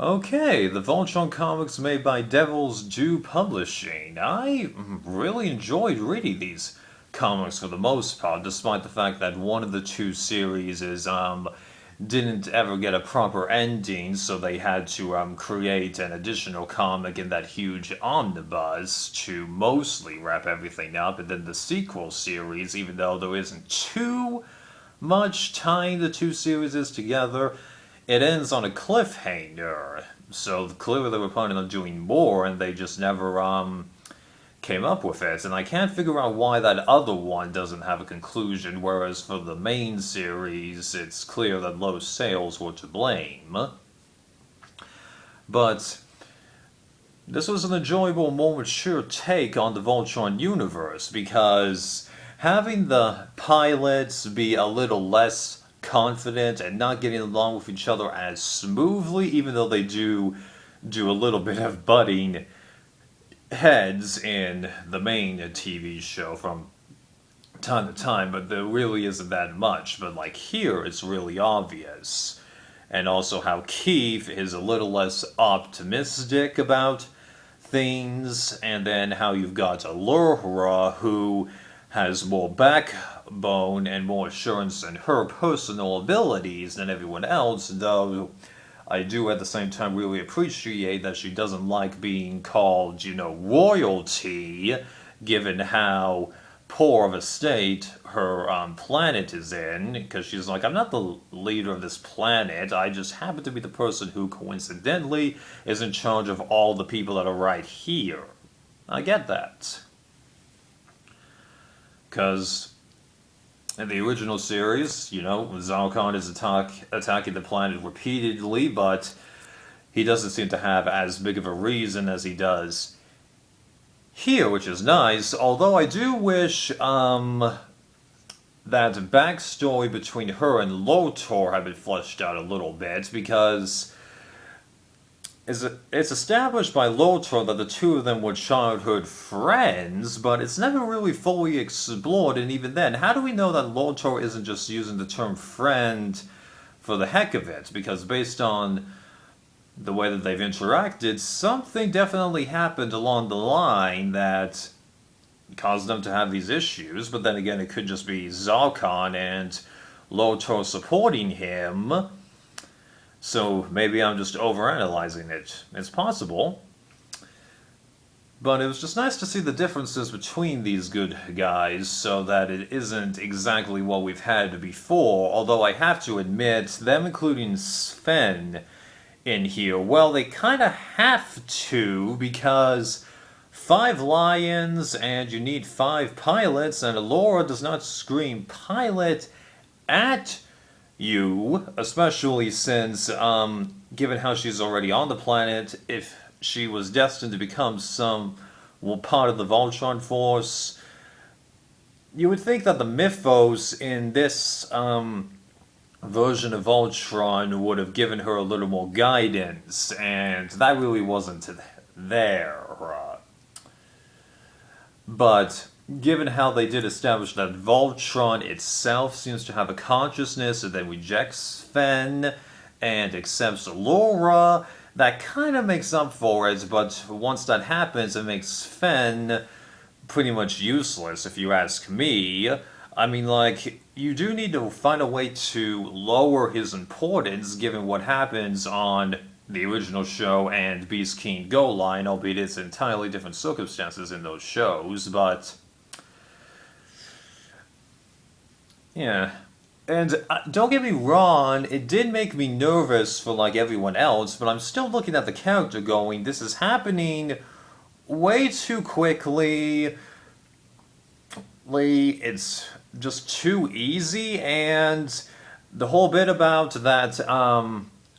Okay, the Voltron comics made by Devil's Due Publishing. I really enjoyed reading these comics for the most part, despite the fact that one of the two series didn't ever get a proper ending, so they had to create an additional comic in that huge omnibus to mostly wrap everything up, and then the sequel series, even though there isn't too much tying the two series together, it ends on a cliffhanger. So clearly they were planning on doing more, and they just never came up with it. And I can't figure out why that other one doesn't have a conclusion, whereas for the main series, it's clear that low sales were to blame. But this was an enjoyable, more mature take on the Voltron universe, because having the pilots be a little less confident and not getting along with each other as smoothly, even though they do a little bit of butting heads in the main TV show from time to time, but there really isn't that much. But like here, it's really obvious. And also how Keith is a little less optimistic about things, and then how you've got Allura, who has more backbone and more assurance in her personal abilities than everyone else, though I do at the same time really appreciate that she doesn't like being called, royalty, given how poor of a state her planet is in, because she's like, I'm not the leader of this planet, I just happen to be the person who coincidentally is in charge of all the people that are right here. I get that. Because in the original series, Zarkon is attacking the planet repeatedly, but he doesn't seem to have as big of a reason as he does here, which is nice, although I do wish that backstory between her and Lotor had been fleshed out a little bit, because it's established by Lotor that the two of them were childhood friends, but it's never really fully explored, and even then, how do we know that Lotor isn't just using the term friend for the heck of it? Because based on the way that they've interacted, something definitely happened along the line that caused them to have these issues, but then again, it could just be Zarkon and Lotor supporting him. So maybe I'm just overanalyzing it. It's possible. But it was just nice to see the differences between these good guys, so that it isn't exactly what we've had before, although I have to admit, them including Sven in here, well, they kind of have to, because 5 lions and you need 5 pilots, and Allura does not scream pilot at you, especially since, given how she's already on the planet, if she was destined to become part of the Voltron force, you would think that the mythos in this version of Voltron would have given her a little more guidance, and that really wasn't there. But given how they did establish that Voltron itself seems to have a consciousness and then rejects Sven and accepts Allura, that kind of makes up for it, but once that happens, it makes Sven pretty much useless, if you ask me. I mean, you do need to find a way to lower his importance, given what happens on the original show and Beast King Go Line, albeit it's entirely different circumstances in those shows, but yeah. And don't get me wrong, it did make me nervous for everyone else, but I'm still looking at the character going, this is happening way too quickly. It's just too easy, and the whole bit about that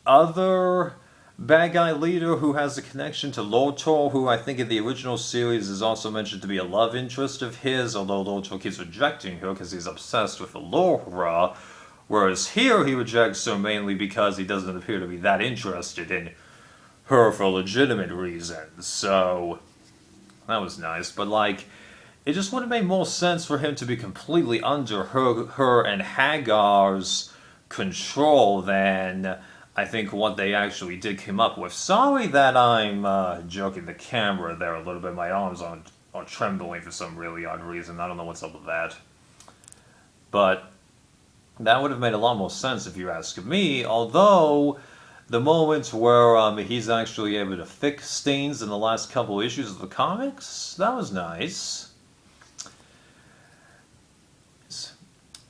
other bad guy leader who has a connection to Lotor, who I think in the original series is also mentioned to be a love interest of his, although Lotor keeps rejecting her because he's obsessed with Allura, whereas here he rejects her mainly because he doesn't appear to be that interested in her for legitimate reasons. So that was nice, but it just would have made more sense for him to be completely under her and Hagar's control than I think what they actually did came up with. Sorry that I'm joking the camera there a little bit. My arms are trembling for some really odd reason. I don't know what's up with that. But that would have made a lot more sense if you ask me, although the moments where he's actually able to fix things in the last couple issues of the comics, that was nice.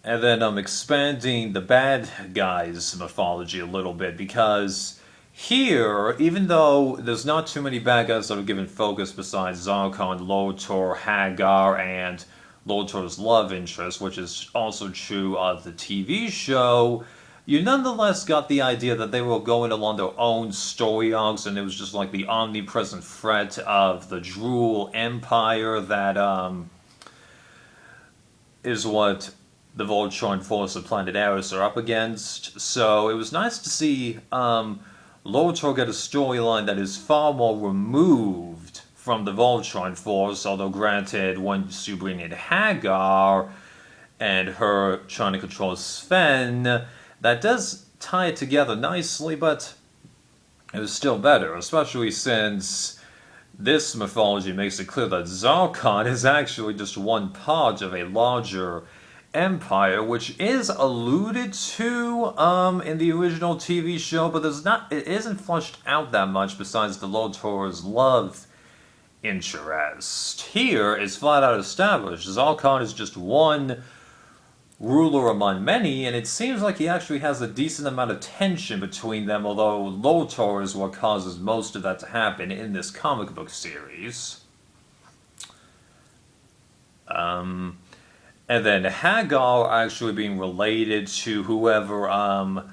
And then expanding the bad guys' mythology a little bit, because here, even though there's not too many bad guys that are given focus besides Zarkon, Lotor, Hagar, and Lotor's love interest, which is also true of the TV show, you nonetheless got the idea that they were going along their own story arcs, and it was just like the omnipresent threat of the Drool Empire that is what the Voltron force of planet Eris are up against. So it was nice to see Lotor get a storyline that is far more removed from the Voltron force, although granted, once you bring in Hagar and her trying to control Sven, that does tie it together nicely, but it was still better, especially since this mythology makes it clear that Zarkon is actually just one part of a larger empire, which is alluded to in the original TV show, but it isn't fleshed out that much besides the Lotor's love interest. Here, it's flat out established. Zarkon is just one ruler among many, and it seems like he actually has a decent amount of tension between them, although Lotor is what causes most of that to happen in this comic book series. And then Hagar actually being related to whoever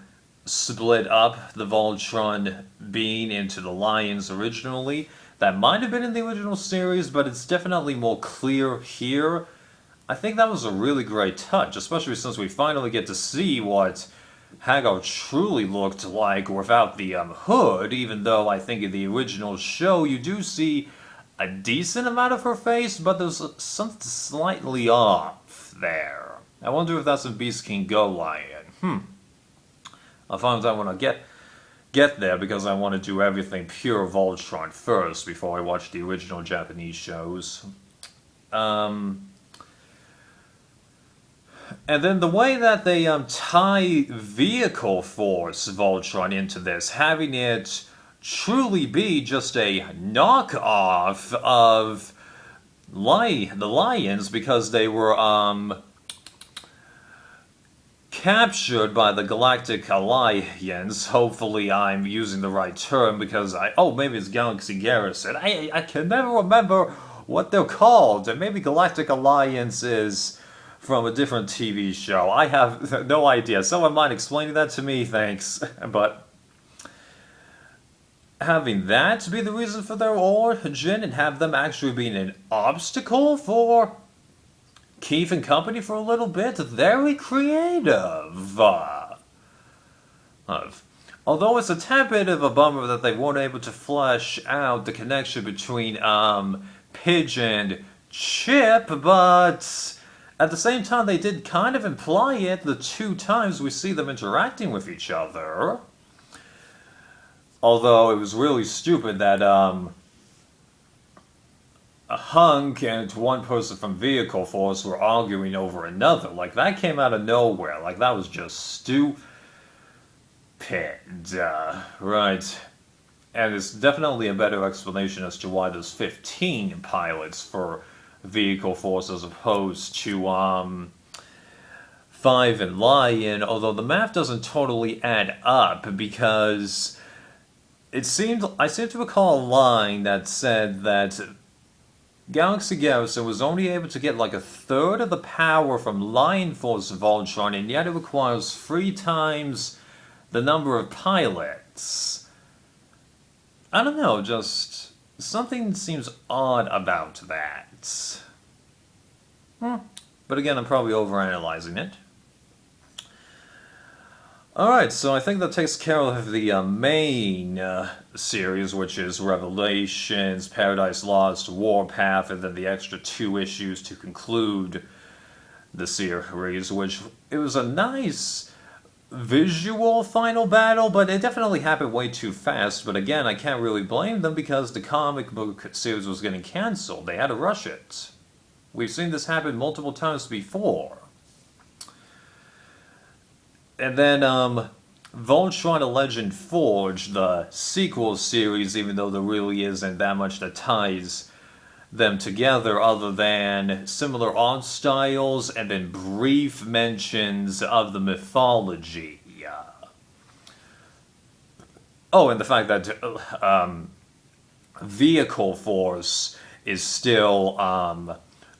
split up the Voltron being into the Lions originally. That might have been in the original series, but it's definitely more clear here. I think that was a really great touch, especially since we finally get to see what Hagar truly looked like without the hood, even though I think in the original show you do see a decent amount of her face, but there's something slightly off there. I wonder if that's a Beast King Go Lion. I'll find out when I get there, because I want to do everything pure Voltron first before I watch the original Japanese shows. And then the way that they tie Vehicle Force Voltron into this, having it truly be just a knockoff of the Lions, because they were captured by the Galactic Alliance. Hopefully I'm using the right term, because maybe it's Galaxy Garrison. I can never remember what they're called, and maybe Galactic Alliance is from a different TV show. I have no idea. Someone mind explaining that to me, thanks. But having that be the reason for their origin, and have them actually being an obstacle for Keith and company for a little bit, very creative. Although it's a tad bit of a bummer that they weren't able to flesh out the connection between Pidge and Chip, but at the same time they did kind of imply it the two times we see them interacting with each other. Although it was really stupid that a Hunk and one person from Vehicle Force were arguing over another. Like, that came out of nowhere. Like, that was just stupid. Right. And it's definitely a better explanation as to why there's 15 pilots for Vehicle Force as opposed to 5 in Lion, although the math doesn't totally add up, because I seem to recall a line that said that Galaxy Garrison was only able to get like a third of the power from Lion Force Voltron, and yet it requires 3 times the number of pilots. I don't know, just something seems odd about that. But again, I'm probably overanalyzing it. Alright, so I think that takes care of the main series, which is Revelations, Paradise Lost, Warpath, and then the extra 2 issues to conclude the series, which it was a nice visual final battle, but it definitely happened way too fast. But again, I can't really blame them because the comic book series was getting cancelled. They had to rush it. We've seen this happen multiple times before. And then, Voltron: A Legend Forged, the sequel series, even though there really isn't that much that ties them together other than similar art styles and then brief mentions of the mythology. Oh, and the fact that Vehicle Force is still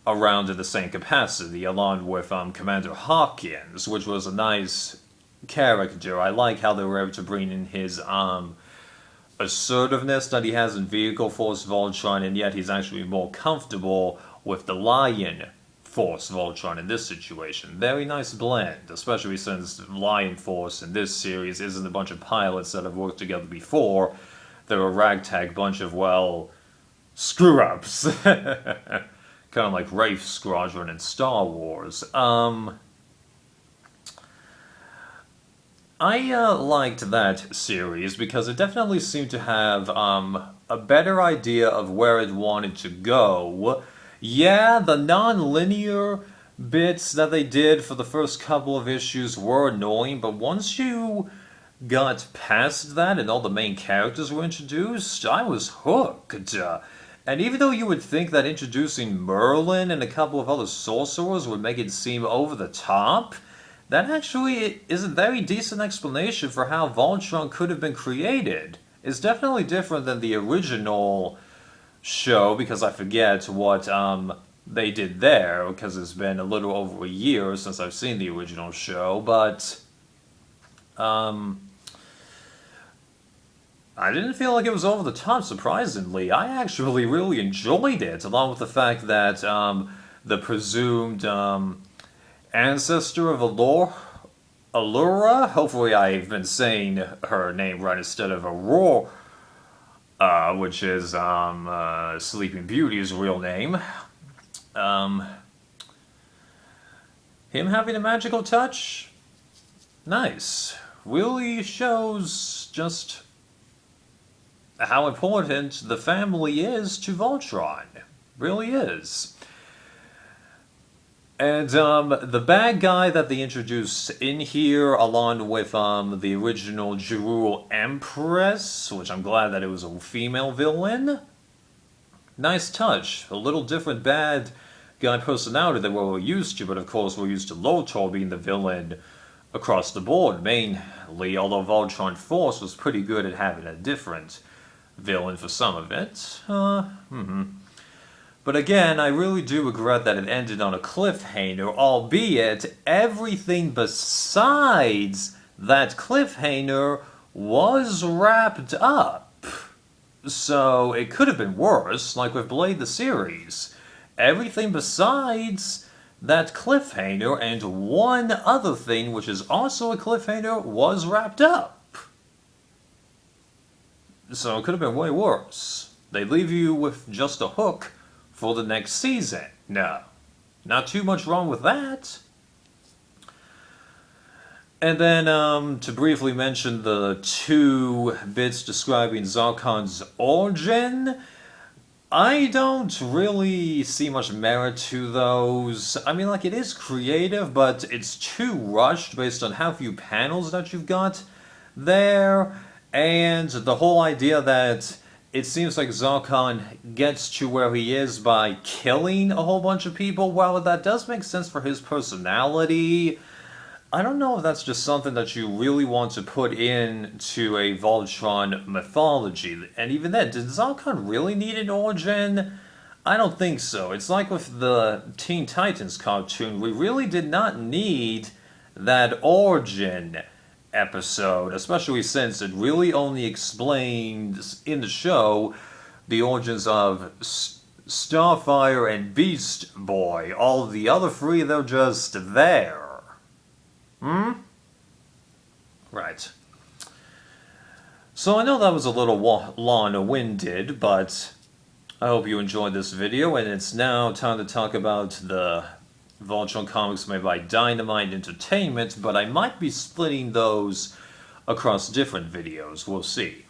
around in the same capacity, along with Commander Hawkins, which was a nice character. I like how they were able to bring in his assertiveness that he has in Vehicle Force Voltron, and yet he's actually more comfortable with the Lion Force Voltron in this situation. Very nice blend, especially since Lion Force in this series isn't a bunch of pilots that have worked together before. They're a ragtag bunch of, well, screw-ups. Kind of like Wraith Squadron in Star Wars. I liked that series because it definitely seemed to have a better idea of where it wanted to go. Yeah, the non-linear bits that they did for the first couple of issues were annoying, but once you got past that and all the main characters were introduced, I was hooked. And even though you would think that introducing Merlin and a couple of other sorcerers would make it seem over the top, that actually is a very decent explanation for how Voltron could have been created. It's definitely different than the original show, because I forget what they did there, because it's been a little over a year since I've seen the original show, but I didn't feel like it was over the top, surprisingly. I actually really enjoyed it, along with the fact that the presumed ancestor of Allura, hopefully I've been saying her name right instead of Aurora, which is Sleeping Beauty's real name. Him having a magical touch? Nice. Really shows just how important the family is to Voltron. Really is. And the bad guy that they introduced in here, along with the original Jerul Empress, which I'm glad that it was a female villain. Nice touch. A little different bad guy personality than what we're used to, but of course we're used to Lotor being the villain across the board, mainly, although Voltron Force was pretty good at having a different villain for some of it. But again, I really do regret that it ended on a cliffhanger, albeit everything besides that cliffhanger was wrapped up. So it could have been worse, like with Blade the series. Everything besides that cliffhanger and one other thing, which is also a cliffhanger, was wrapped up. So it could have been way worse. They leave you with just a hook for the next season. No, not too much wrong with that. And then, to briefly mention the two bits describing Zarkon's origin, I don't really see much merit to those. I mean, like, it is creative, but it's too rushed based on how few panels that you've got there, and the whole idea that it seems like Zarkon gets to where he is by killing a whole bunch of people. While that does make sense for his personality, I don't know if that's just something that you really want to put into a Voltron mythology. And even then, did Zarkon really need an origin? I don't think so. It's like with the Teen Titans cartoon. We really did not need that origin episode, especially since it really only explains in the show the origins of Starfire and Beast Boy. All of the other three, they're just there. Right. So I know that was a little long-winded, but I hope you enjoyed this video, and it's now time to talk about the Voltron Comics made by Dynamite Entertainment, but I might be splitting those across different videos. We'll see.